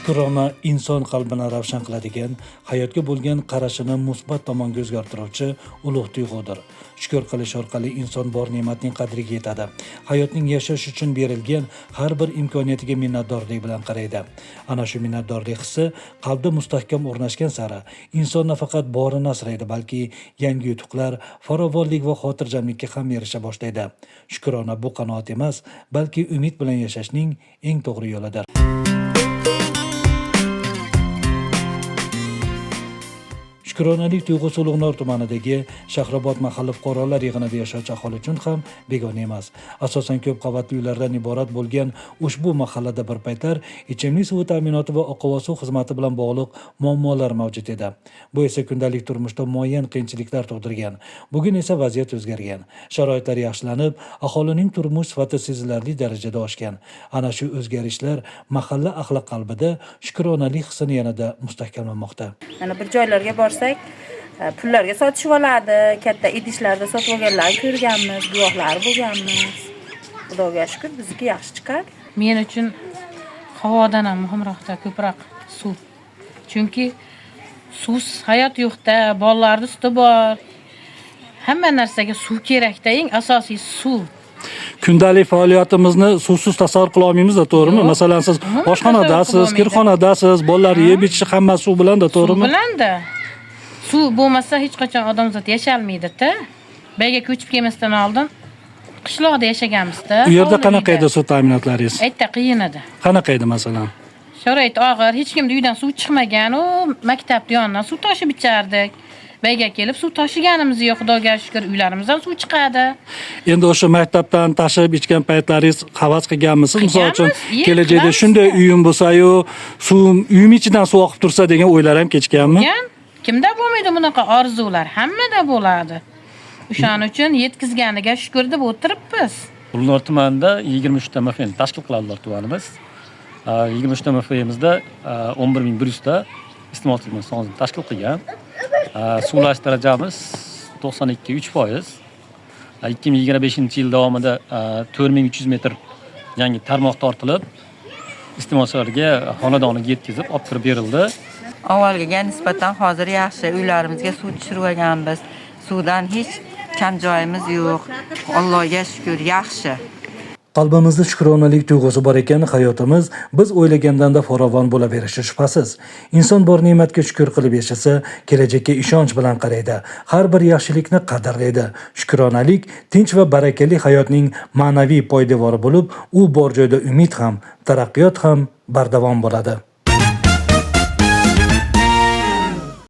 Shukrona inson qalbini ravshan qiladigan, hayotga bo'lgan qarashini musbat tomonga o'zgartiruvchi ulug' tuyg'udir. Shukr qilish orqali inson bor ne'matning qadriga yetadi. Hayotning yashash uchun berilgan har bir imkoniyatiga minnatdorlik bilan qaraydi. Ana shu minnatdorlik hissi qalbda mustahkam o'rnashgan sari inson nafaqat borini asraydi, balki yangi yutuqlar, farovonlik va xotirjamlikka ham erisha boshlaydi. Shukrona bu qanoat emas, balki umid bilan yashashning eng to'g'ri yo'lidir. Shukronalik tuyg'usi Ulug'nor tumanidagi Shahrobod mahalla fuqarolar yig'inida yashovchi aholi uchun ham begona emas. Asosan ko'p qavatli uylardan iborat bo'lgan ushbu mahallada bir paytlar ichimlik suvi ta'minoti va oqova suv xizmati bilan bog'liq muammolar mavjud edi. Bu esa kundalik turmushda muayyan qiyinchiliklar tug'dirgan. Bugun esa vaziyat o'zgargan. Sharoitlar yaxshilanib, aholining turmush sifati sezilarli darajada oshgan. Ana shu o'zgarishlar mahalla ahli qalbida shukronalik hissini yanada mustahkamlamoqda. Mana bir joylarga borsak, pullarga sotishib oladi, katta idishlarda sotib olganlarni ko'rganmiz, guvohlari bo'lganmiz. Xudoga shukr, bizga yaxshi chiqadi. Men uchun havodan ham muhimroqda ko'proq suv. Chunki suvsiz hayot yo'qda, bolalarning suti bor. Hamma narsaga suv kerakda, eng asosiy suv. Kundalik faoliyatimizni suvsiz tasavvur qila olmaymiz-da, to'g'rimi? Masalan, siz oshxonadasiz, kirxonadasiz, bolalar yeb ichishi hamma suv bilan-da, to'g'rimi? Suv bilan-da. Suv bo'lmasa hech qachon odamzod yasholmaydi-da. Bayga ko'chib kelmasdan oldin qishloqda yashaganmiz-da. U yerda qanaqa edi suv ta'minotlaringiz? Aytda qiyin edi. Qanaqa edi masalan? Sharoit og'ir, hech kimning uydan suv chiqmagan, u maktabning yonidan suv toshib ichardik. Bayga kelib suv tashiganimiz yo'q, Xudoga shukr, uylarimizdan suv chiqadi. Endi o'sha maktabdan tashib ichgan paytlaringiz havas qilganmisiz? Misol uchun kelajakda shunday uyim bo'lsa-yu, suv uyim ichidan suv oqib tursa degan o'ylar ham kechganmi? Kimda bo'lmaydi bunaqa orzular? Hammada bo'ladi. O'shaning uchun yetkazganiga shukr deb o'tiribmiz. Ulug'nor tumanida 23 ta MFni tashkil qiladilar tumanimiz. 23 ta MFimizda 11100 ta iste'mol qilgan sonini tashkil qilgan. Suvlash darajamiz 92.3%. 2025-yil davomida 4300 metr yangi tarmoq tortilib, iste'molchilarga xonadoniga yetkazib olib kirib berildi. Avvalgiga nisbatan hozir yaxshi, uylarimizga suv tushirib olganmiz. Suvdan hech kam joyimiz yo'q. Allohga shukr, yaxshi. Qalbimizda shukronalik tuyg'usi bor ekan, hayotimiz biz o'ylagandanda farovon bo'laverishi shubhasiz. Inson bor ne'matga shukr qilib yashasa, kelajakka ishonch bilan qaraydi. Har bir yaxshilikni qadrlaydi. Shukronalik tinch va barakali hayotning ma'naviy poydevori bo'lib, u bor joyda umid ham, taraqqiyot ham bardavom bo'ladi.